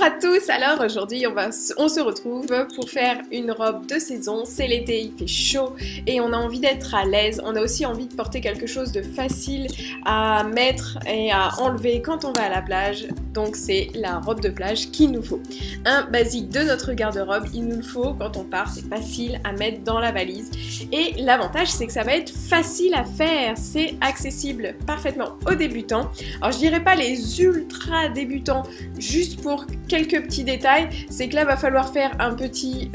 Bonjour à tous, alors aujourd'hui on se retrouve pour faire une robe de saison, c'est l'été, il fait chaud et on a envie d'être à l'aise, on a aussi envie de porter quelque chose de facile à mettre et à enlever quand on va à la plage, donc c'est la robe de plage qu'il nous faut. Un basique de notre garde-robe, il nous le faut quand on part, c'est facile à mettre dans la valise et l'avantage c'est que ça va être facile à faire, c'est accessible parfaitement aux débutants. Alors je dirais pas les ultra débutants juste pour quelques petits détails, c'est que là va falloir faire un petit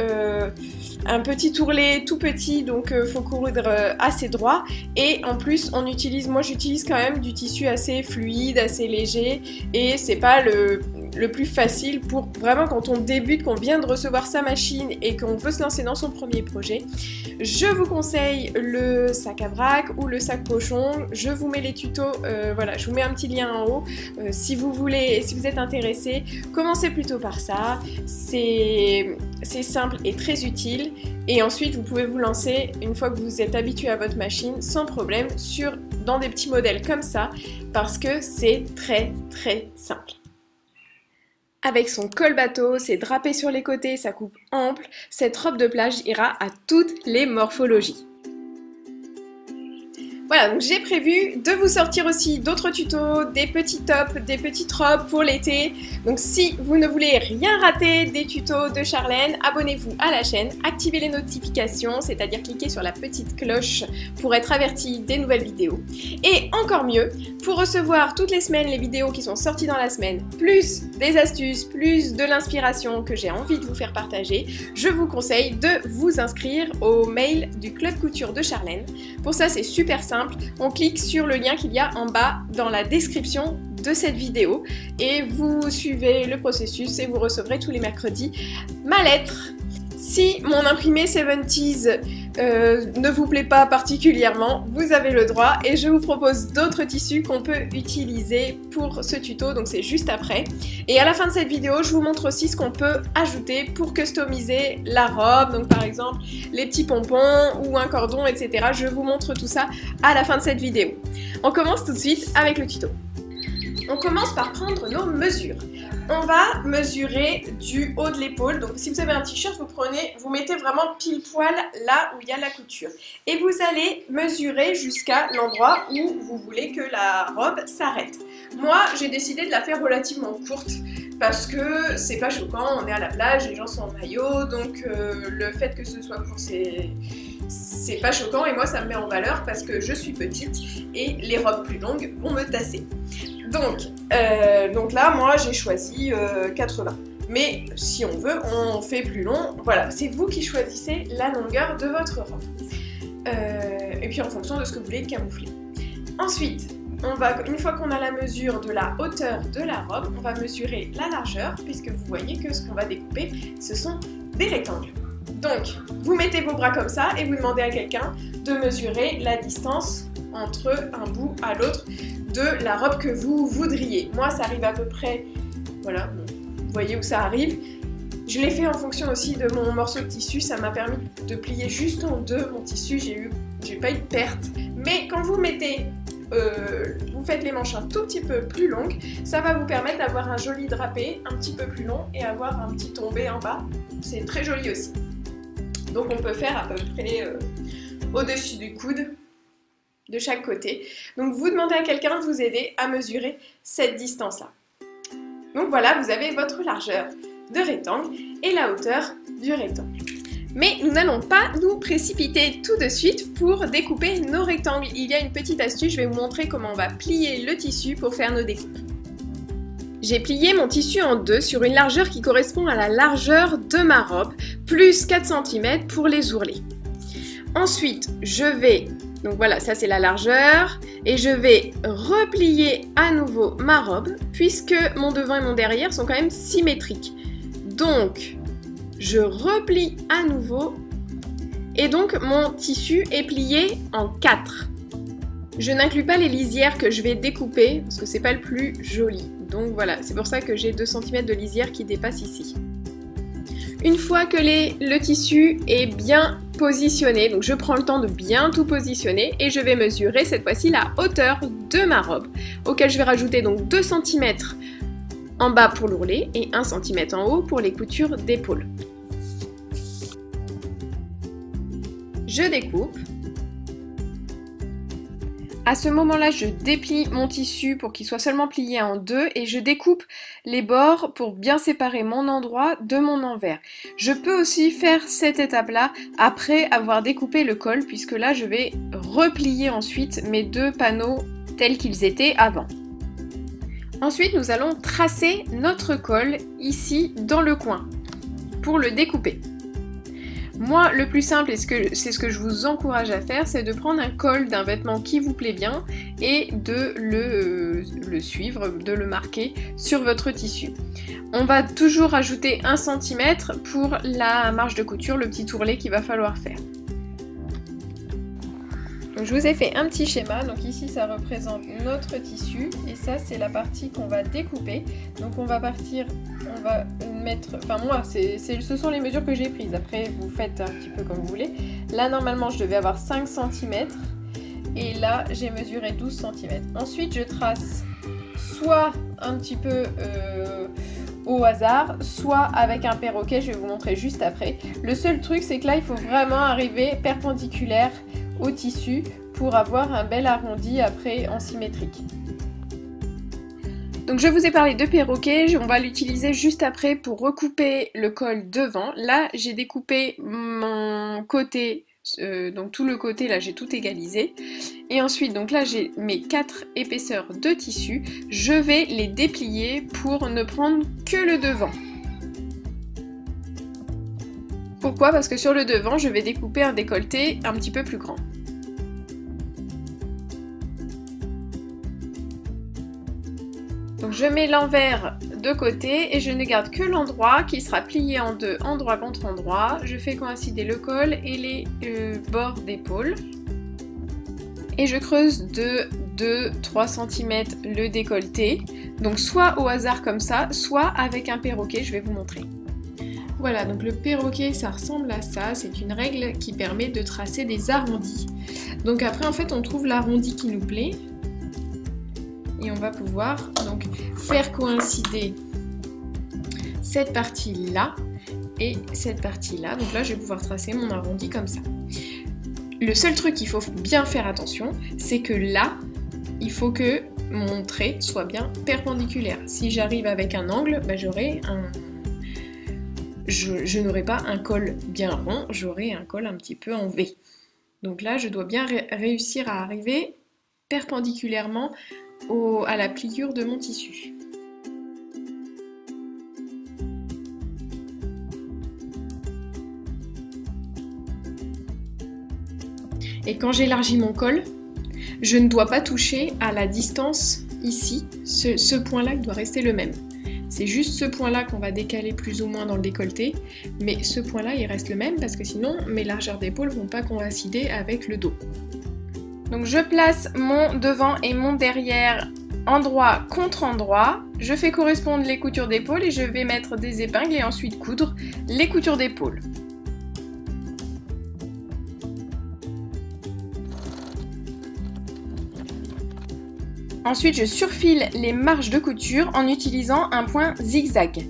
tourlet tout petit, donc faut courir assez droit et en plus on utilise, moi j'utilise quand même du tissu assez fluide, assez léger et c'est pas le plus facile pour vraiment quand on débute, qu'on vient de recevoir sa machine et qu'on veut se lancer dans son premier projet. Je vous conseille le sac à vrac ou le sac pochon, je vous mets les tutos, voilà, je vous mets un petit lien en haut si vous voulez, si vous êtes intéressé, commencez plutôt par ça, c'est simple et très utile et ensuite vous pouvez vous lancer une fois que vous êtes habitué à votre machine sans problème dans des petits modèles comme ça parce que c'est très simple. Avec son col bateau, c'est drapé sur les côtés, sa coupe ample, cette robe de plage ira à toutes les morphologies. Voilà, donc j'ai prévu de vous sortir aussi d'autres tutos, des petits tops, des petites robes pour l'été. Donc si vous ne voulez rien rater des tutos de Charlène, abonnez-vous à la chaîne, activez les notifications, c'est-à-dire cliquez sur la petite cloche pour être averti des nouvelles vidéos. Et encore mieux, pour recevoir toutes les semaines les vidéos qui sont sorties dans la semaine, plus des astuces, plus de l'inspiration que j'ai envie de vous faire partager, je vous conseille de vous inscrire au mail du Club Couture de Charlène. Pour ça, c'est super simple. On clique sur le lien qu'il y a en bas dans la description de cette vidéo et vous suivez le processus et vous recevrez tous les mercredis ma lettre. Si mon imprimé 70s ne vous plaît pas particulièrement, vous avez le droit et je vous propose d'autres tissus qu'on peut utiliser pour ce tuto, donc c'est juste après. Et à la fin de cette vidéo, je vous montre aussi ce qu'on peut ajouter pour customiser la robe, donc par exemple les petits pompons ou un cordon, etc. Je vous montre tout ça à la fin de cette vidéo. On commence tout de suite avec le tuto. On commence par prendre nos mesures. On va mesurer du haut de l'épaule, donc si vous avez un t-shirt, vous mettez vraiment pile poil là où il y a la couture. Et vous allez mesurer jusqu'à l'endroit où vous voulez que la robe s'arrête. Moi, j'ai décidé de la faire relativement courte parce que c'est pas choquant, on est à la plage, les gens sont en maillot, donc le fait que ce soit court, c'est pas choquant et moi ça me met en valeur parce que je suis petite et les robes plus longues vont me tasser. Donc là, moi j'ai choisi 80. Mais si on veut, on fait plus long. Voilà, c'est vous qui choisissez la longueur de votre robe. Et puis en fonction de ce que vous voulez camoufler. Ensuite, une fois qu'on a la mesure de la hauteur de la robe, on va mesurer la largeur, puisque vous voyez que ce qu'on va découper, ce sont des rectangles. Donc, vous mettez vos bras comme ça et vous demandez à quelqu'un de mesurer la distance entre un bout à l'autre de la robe que vous voudriez. Moi, ça arrive à peu près, voilà, vous voyez où ça arrive. Je l'ai fait en fonction aussi de mon morceau de tissu, ça m'a permis de plier juste en deux mon tissu, j'ai pas eu de perte. Mais quand vous mettez, vous faites les manches un tout petit peu plus longues, ça va vous permettre d'avoir un joli drapé un petit peu plus long et avoir un petit tombé en bas. C'est très joli aussi. Donc on peut faire à peu près au-dessus du coude de chaque côté. Donc vous demandez à quelqu'un de vous aider à mesurer cette distance-là. Donc voilà, vous avez votre largeur de rectangle et la hauteur du rectangle. Mais nous n'allons pas nous précipiter tout de suite pour découper nos rectangles. Il y a une petite astuce, je vais vous montrer comment on va plier le tissu pour faire nos découpes. J'ai plié mon tissu en deux sur une largeur qui correspond à la largeur de ma robe, plus 4 cm pour les ourlets. Ensuite, donc voilà, ça c'est la largeur, et je vais replier à nouveau ma robe, puisque mon devant et mon derrière sont quand même symétriques. Donc, je replie à nouveau, et donc mon tissu est plié en 4. Je n'inclus pas les lisières que je vais découper, parce que c'est pas le plus joli. Donc voilà, c'est pour ça que j'ai 2 cm de lisière qui dépassent ici. Une fois que le tissu est bien positionné, donc je prends le temps de bien tout positionner et je vais mesurer cette fois-ci la hauteur de ma robe, auquel je vais rajouter donc 2 cm en bas pour l'ourlet et 1 cm en haut pour les coutures d'épaule. Je découpe. À ce moment-là, je déplie mon tissu pour qu'il soit seulement plié en deux et je découpe les bords pour bien séparer mon endroit de mon envers. Je peux aussi faire cette étape-là après avoir découpé le col puisque là, je vais replier ensuite mes deux panneaux tels qu'ils étaient avant. Ensuite, nous allons tracer notre col ici dans le coin pour le découper. Moi, le plus simple, et c'est ce que je vous encourage à faire, c'est de prendre un col d'un vêtement qui vous plaît bien et de le suivre, de le marquer sur votre tissu. On va toujours ajouter 1 cm pour la marge de couture, le petit ourlet qu'il va falloir faire. Donc, je vous ai fait un petit schéma, donc ici ça représente notre tissu et ça c'est la partie qu'on va découper. Donc on va partir, on va mettre, enfin moi ce sont les mesures que j'ai prises, après vous faites un petit peu comme vous voulez. Là normalement je devais avoir 5 cm et là j'ai mesuré 12 cm. Ensuite je trace soit un petit peu au hasard, soit avec un perroquet, je vais vous montrer juste après. Le seul truc c'est que là il faut vraiment arriver perpendiculaire au tissu pour avoir un bel arrondi après en symétrique. Donc je vous ai parlé de perroquet, on va l'utiliser juste après pour recouper le col devant. Là j'ai découpé mon côté, donc tout le côté là j'ai tout égalisé. Et ensuite donc là j'ai mes 4 épaisseurs de tissu, je vais les déplier pour ne prendre que le devant. Pourquoi? Parce que sur le devant, je vais découper un décolleté un petit peu plus grand. Donc je mets l'envers de côté et je ne garde que l'endroit qui sera plié en deux, endroit contre endroit. Je fais coïncider le col et les bords d'épaule. Et je creuse de 2-3 cm le décolleté. Donc soit au hasard comme ça, soit avec un perroquet, je vais vous montrer. Voilà, donc le perroquet, ça ressemble à ça. C'est une règle qui permet de tracer des arrondis. Donc après, en fait, on trouve l'arrondi qui nous plaît. Et on va pouvoir donc faire coïncider cette partie-là et cette partie-là. Donc là, je vais pouvoir tracer mon arrondi comme ça. Le seul truc qu'il faut bien faire attention, c'est que là, il faut que mon trait soit bien perpendiculaire. Si j'arrive avec un angle, bah, j'aurai un... Je n'aurai pas un col bien rond, j'aurai un col un petit peu en V. Donc là, je dois bien réussir à arriver perpendiculairement à la pliure de mon tissu. Et quand j'élargis mon col, je ne dois pas toucher à la distance ici. Ce point-là, il doit rester le même. C'est juste ce point-là qu'on va décaler plus ou moins dans le décolleté, mais ce point-là, il reste le même parce que sinon, mes largeurs d'épaule ne vont pas coïncider avec le dos. Donc je place mon devant et mon derrière endroit contre endroit. Je fais correspondre les coutures d'épaule et je vais mettre des épingles et ensuite coudre les coutures d'épaule. Ensuite, je surfile les marges de couture en utilisant un point zigzag.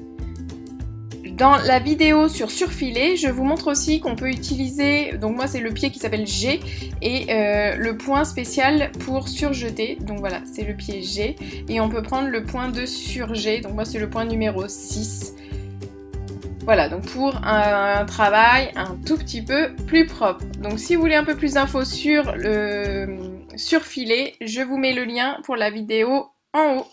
Dans la vidéo sur surfiler, je vous montre aussi qu'on peut utiliser, donc moi c'est le pied qui s'appelle G, et le point spécial pour surjeter, donc voilà, c'est le pied G, et on peut prendre le point de surjet, donc moi c'est le point numéro 6. Voilà, donc pour un travail un tout petit peu plus propre. Donc si vous voulez un peu plus d'infos sur le surfiler, je vous mets le lien pour la vidéo en haut.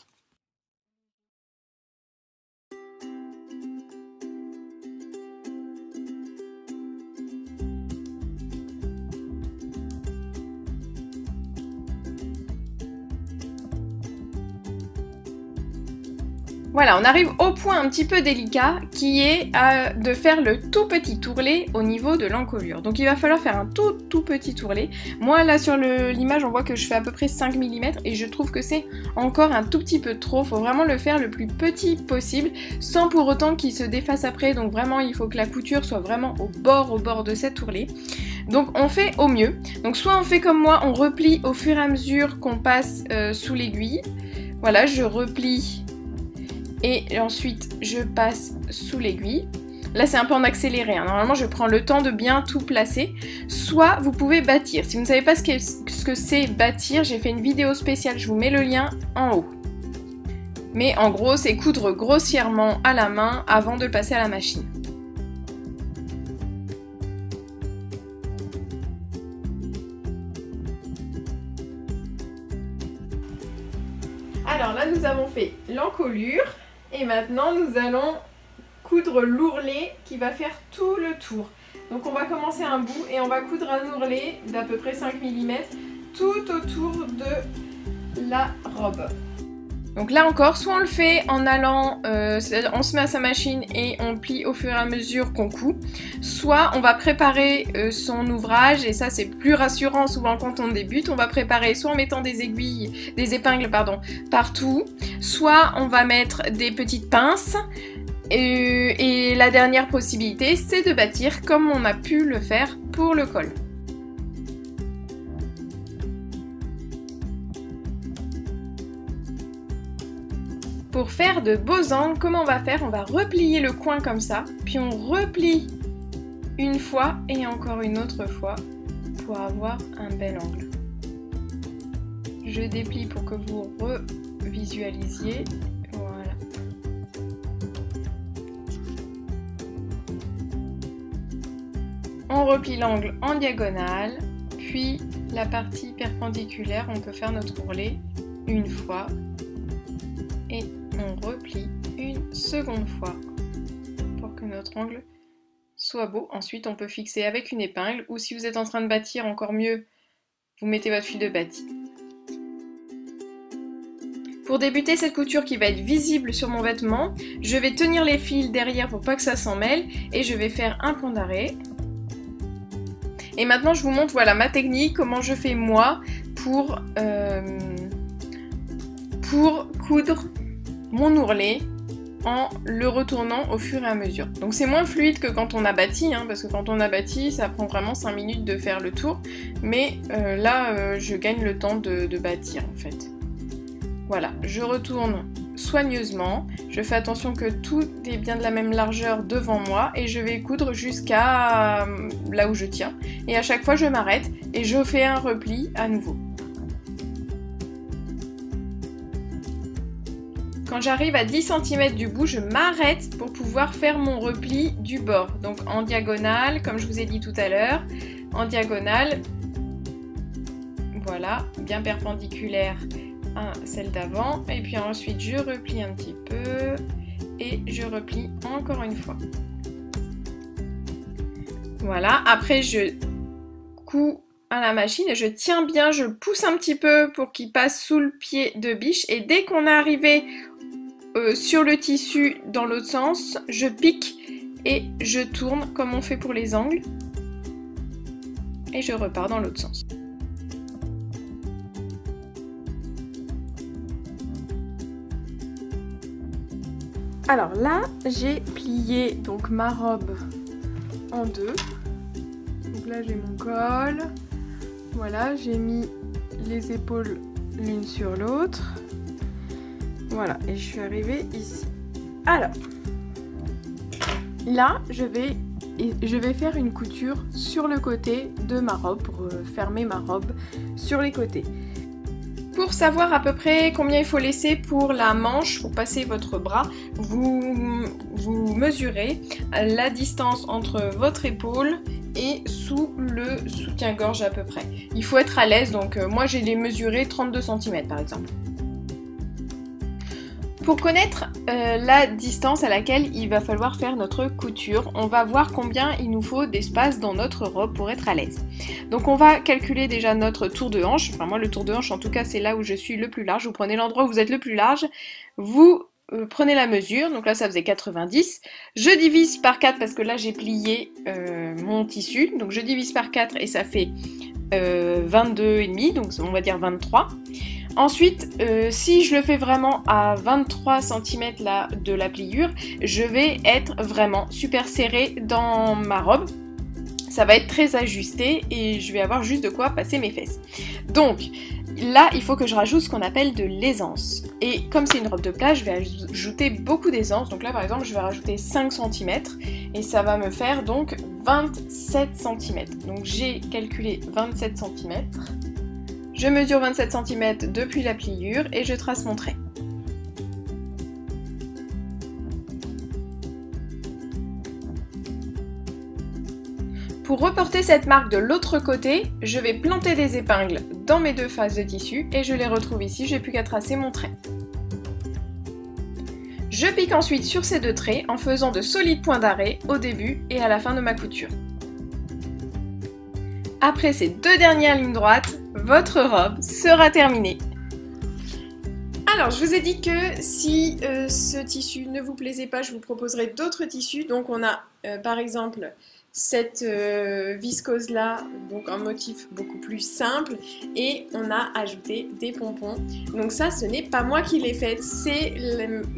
Voilà, on arrive au point un petit peu délicat qui est de faire le tout petit ourlet au niveau de l'encolure. Donc il va falloir faire un tout petit ourlet. Moi là sur l'image on voit que je fais à peu près 5 mm et je trouve que c'est encore un tout petit peu trop. Il faut vraiment le faire le plus petit possible sans pour autant qu'il se défasse après. Donc vraiment il faut que la couture soit vraiment au bord de cet ourlet. Donc on fait au mieux. Donc soit on fait comme moi, on replie au fur et à mesure qu'on passe sous l'aiguille. Voilà, je replie et ensuite je passe sous l'aiguille. Là c'est un peu en accéléré, hein. Normalement je prends le temps de bien tout placer. Soit vous pouvez bâtir. Si vous ne savez pas ce que c'est bâtir, j'ai fait une vidéo spéciale, je vous mets le lien en haut. Mais en gros c'est coudre grossièrement à la main avant de le passer à la machine. Alors là nous avons fait l'encolure et maintenant nous allons coudre l'ourlet qui va faire tout le tour. Donc on va commencer un bout et on va coudre un ourlet d'à peu près 5 mm tout autour de la robe. Donc là encore, soit on le fait en allant, on se met à sa machine et on plie au fur et à mesure qu'on coud, soit on va préparer son ouvrage, et ça c'est plus rassurant souvent quand on débute, on va préparer soit en mettant des aiguilles, des épingles pardon, partout, soit on va mettre des petites pinces, et la dernière possibilité c'est de bâtir comme on a pu le faire pour le col. Pour faire de beaux angles, comment on va faire? On va replier le coin comme ça, puis on replie une fois et encore une autre fois pour avoir un bel angle. Je déplie pour que vous revisualisiez. Voilà. On replie l'angle en diagonale, puis la partie perpendiculaire, on peut faire notre ourlet une fois et on replie une seconde fois pour que notre angle soit beau. Ensuite on peut fixer avec une épingle, ou si vous êtes en train de bâtir, encore mieux, vous mettez votre fil de bâti. Pour débuter cette couture qui va être visible sur mon vêtement, je vais tenir les fils derrière pour pas que ça s'en mêle et je vais faire un point d'arrêt. Et maintenant je vous montre voilà ma technique, comment je fais moi pour coudre mon ourlet en le retournant au fur et à mesure. Donc c'est moins fluide que quand on a bâti, hein, parce que quand on a bâti, ça prend vraiment 5 minutes de faire le tour, mais là je gagne le temps de bâtir en fait. Voilà, je retourne soigneusement, je fais attention que tout est bien de la même largeur devant moi et je vais coudre jusqu'à là où je tiens. Et à chaque fois je m'arrête et je fais un repli à nouveau. Quand j'arrive à 10 cm du bout, je m'arrête pour pouvoir faire mon repli du bord. Donc en diagonale, comme je vous ai dit tout à l'heure, en diagonale, voilà, bien perpendiculaire à celle d'avant. Et puis ensuite, je replie un petit peu et je replie encore une fois. Voilà, après je couds à la machine et je tiens bien, je pousse un petit peu pour qu'il passe sous le pied de biche. Et dès qu'on est arrivé sur le tissu dans l'autre sens, je pique et je tourne comme on fait pour les angles et je repars dans l'autre sens. Alors là j'ai plié donc ma robe en deux. Donc là j'ai mon col, voilà, j'ai mis les épaules l'une sur l'autre. Voilà, et je suis arrivée ici. Alors, là, je vais faire une couture sur le côté de ma robe, pour fermer ma robe sur les côtés. Pour savoir à peu près combien il faut laisser pour la manche, pour passer votre bras, vous mesurez la distance entre votre épaule et sous le soutien-gorge à peu près. Il faut être à l'aise, donc moi j'ai les mesurés 32 cm par exemple. Pour connaître la distance à laquelle il va falloir faire notre couture, on va voir combien il nous faut d'espace dans notre robe pour être à l'aise. Donc on va calculer déjà notre tour de hanche, enfin moi le tour de hanche en tout cas c'est là où je suis le plus large, vous prenez l'endroit où vous êtes le plus large, vous prenez la mesure, donc là ça faisait 90, je divise par 4 parce que là j'ai plié mon tissu, donc je divise par 4 et ça fait 22,5, donc on va dire 23. Ensuite, si je le fais vraiment à 23 cm là, de la pliure, je vais être vraiment super serrée dans ma robe. ça va être très ajusté et je vais avoir juste de quoi passer mes fesses. Donc là, il faut que je rajoute ce qu'on appelle de l'aisance. Et comme c'est une robe de plage, je vais ajouter beaucoup d'aisance. Donc là, par exemple, je vais rajouter 5 cm et ça va me faire donc 27 cm. Donc j'ai calculé 27 cm. Je mesure 27 cm depuis la pliure et je trace mon trait. Pour reporter cette marque de l'autre côté, je vais planter des épingles dans mes deux faces de tissu et je les retrouve ici, j'ai plus qu'à tracer mon trait. Je pique ensuite sur ces deux traits en faisant de solides points d'arrêt au début et à la fin de ma couture. Après ces deux dernières lignes droites, votre robe sera terminée. Alors, je vous ai dit que si ce tissu ne vous plaisait pas, je vous proposerai d'autres tissus. Donc on a par exemple cette viscose là, donc un motif beaucoup plus simple, et on a ajouté des pompons. Donc ça, ce n'est pas moi qui l'ai fait, c'est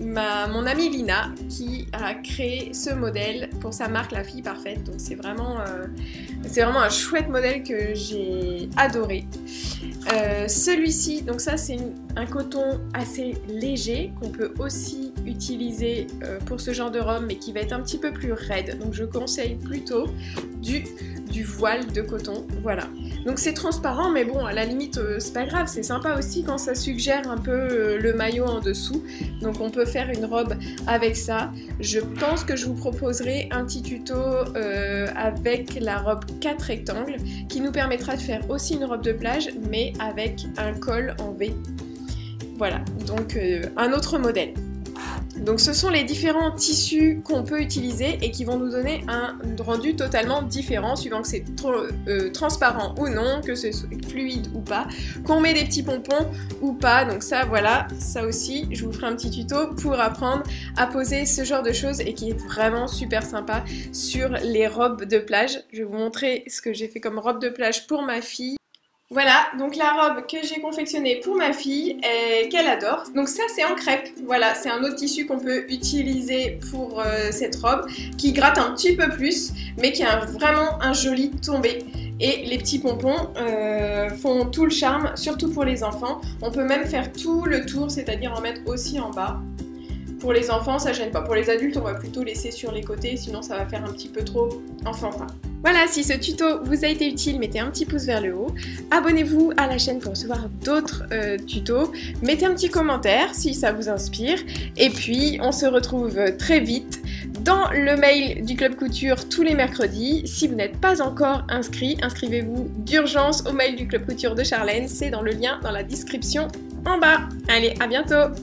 mon amie Lina qui a créé ce modèle pour sa marque La Fille Parfaite. Donc c'est vraiment un chouette modèle que j'ai adoré. Celui-ci, donc ça c'est un coton assez léger qu'on peut aussi utiliser pour ce genre de robe, mais qui va être un petit peu plus raide. Donc je conseille plutôt du voile de coton, voilà. Donc c'est transparent, mais bon, à la limite, c'est pas grave, c'est sympa aussi quand ça suggère un peu le maillot en dessous. Donc on peut faire une robe avec ça. Je pense que je vous proposerai un petit tuto avec la robe 4 rectangles qui nous permettra de faire aussi une robe de plage, mais avec un col en V. Voilà, donc un autre modèle. Donc ce sont les différents tissus qu'on peut utiliser et qui vont nous donner un rendu totalement différent suivant que c'est transparent ou non, que c'est fluide ou pas, qu'on met des petits pompons ou pas. Donc ça, voilà, ça aussi, je vous ferai un petit tuto pour apprendre à poser ce genre de choses et qui est vraiment super sympa sur les robes de plage. Je vais vous montrer ce que j'ai fait comme robe de plage pour ma fille. Voilà, donc la robe que j'ai confectionnée pour ma fille et qu'elle adore. Donc ça c'est en crêpe, voilà, c'est un autre tissu qu'on peut utiliser pour cette robe qui gratte un petit peu plus mais qui a vraiment un joli tombé. Et les petits pompons font tout le charme, surtout pour les enfants. On peut même faire tout le tour, c'est-à-dire en mettre aussi en bas. Pour les enfants, ça gêne pas. Pour les adultes, on va plutôt laisser sur les côtés, sinon ça va faire un petit peu trop enfantin. Voilà, si ce tuto vous a été utile, mettez un petit pouce vers le haut. Abonnez-vous à la chaîne pour recevoir d'autres tutos. Mettez un petit commentaire si ça vous inspire. Et puis, on se retrouve très vite dans le mail du Club Couture tous les mercredis. Si vous n'êtes pas encore inscrit, inscrivez-vous d'urgence au mail du Club Couture de Charlène. C'est dans le lien dans la description en bas. Allez, à bientôt!